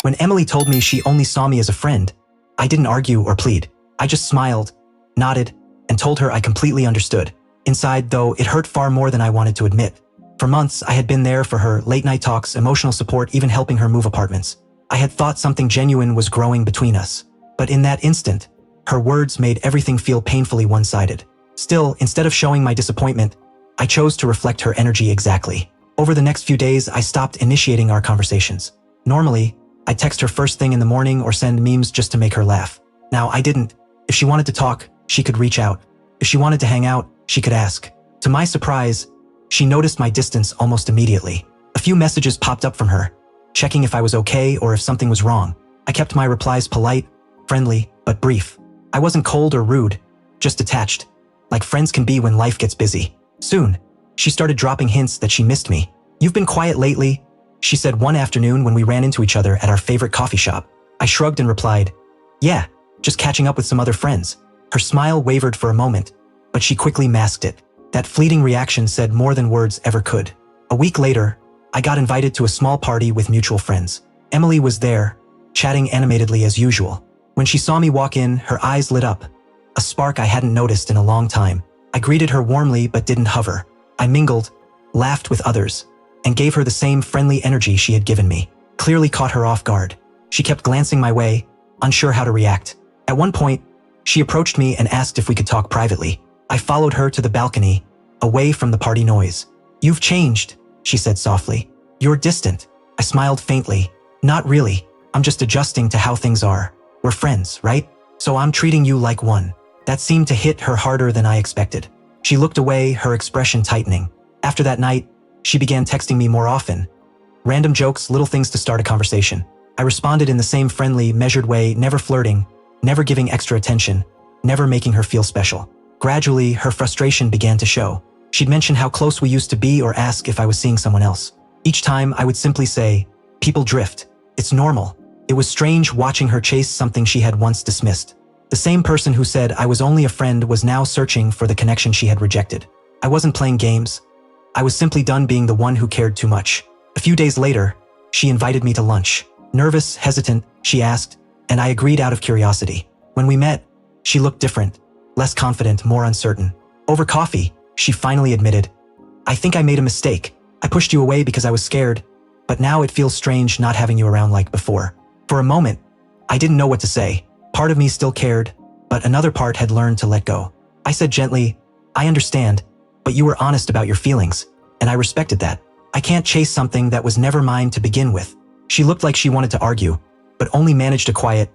When Emily told me she only saw me as a friend, I didn't argue or plead. I just smiled, nodded, and told her I completely understood. Inside, though, it hurt far more than I wanted to admit. For months, I had been there for her, late-night talks, emotional support, even helping her move apartments. I had thought something genuine was growing between us. But in that instant, her words made everything feel painfully one-sided. Still, instead of showing my disappointment, I chose to reflect her energy exactly. Over the next few days, I stopped initiating our conversations. Normally, I'd text her first thing in the morning or send memes just to make her laugh. Now, I didn't. If she wanted to talk, she could reach out. If she wanted to hang out, she could ask. To my surprise, she noticed my distance almost immediately. A few messages popped up from her, checking if I was okay or if something was wrong. I kept my replies polite, friendly, but brief. I wasn't cold or rude, just detached, like friends can be when life gets busy. Soon, she started dropping hints that she missed me. "You've been quiet lately," she said one afternoon when we ran into each other at our favorite coffee shop. I shrugged and replied, "Yeah, just catching up with some other friends." Her smile wavered for a moment, but she quickly masked it. That fleeting reaction said more than words ever could. A week later, I got invited to a small party with mutual friends. Emily was there, chatting animatedly as usual. When she saw me walk in, her eyes lit up, a spark I hadn't noticed in a long time. I greeted her warmly but didn't hover. I mingled, laughed with others, and gave her the same friendly energy she had given me. Clearly caught her off guard. She kept glancing my way, unsure how to react. At one point, she approached me and asked if we could talk privately. I followed her to the balcony, away from the party noise. "You've changed," she said softly. "You're distant." I smiled faintly. "Not really. I'm just adjusting to how things are. We're friends, right? So I'm treating you like one." That seemed to hit her harder than I expected. She looked away, her expression tightening. After that night, she began texting me more often. Random jokes, little things to start a conversation. I responded in the same friendly, measured way, never flirting, never giving extra attention, never making her feel special. Gradually, her frustration began to show. She'd mention how close we used to be or ask if I was seeing someone else. Each time, I would simply say, "People drift. It's normal." It was strange watching her chase something she had once dismissed. The same person who said I was only a friend was now searching for the connection she had rejected. I wasn't playing games. I was simply done being the one who cared too much. A few days later, she invited me to lunch. Nervous, hesitant, she asked, and I agreed out of curiosity. When we met, she looked different, less confident, more uncertain. Over coffee, she finally admitted, "I think I made a mistake. I pushed you away because I was scared, but now it feels strange not having you around like before." For a moment, I didn't know what to say. Part of me still cared, but another part had learned to let go. I said gently, "I understand, but you were honest about your feelings, and I respected that. I can't chase something that was never mine to begin with." She looked like she wanted to argue, but only managed a quiet,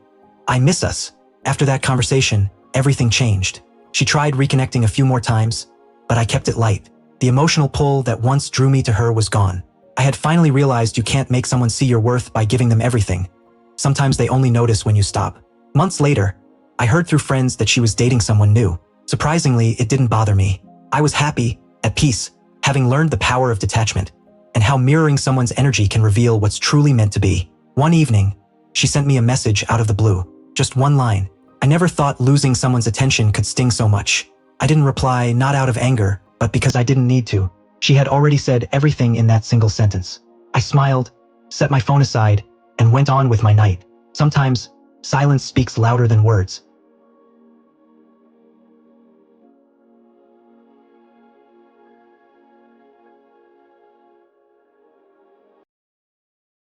"I miss us." After that conversation, everything changed. She tried reconnecting a few more times, but I kept it light. The emotional pull that once drew me to her was gone. I had finally realized you can't make someone see your worth by giving them everything. Sometimes they only notice when you stop. Months later, I heard through friends that she was dating someone new. Surprisingly, it didn't bother me. I was happy, at peace, having learned the power of detachment, and how mirroring someone's energy can reveal what's truly meant to be. One evening, she sent me a message out of the blue. Just one line. I never thought losing someone's attention could sting so much. I didn't reply, not out of anger, but because I didn't need to. She had already said everything in that single sentence. I smiled, set my phone aside, and went on with my night. Sometimes, silence speaks louder than words.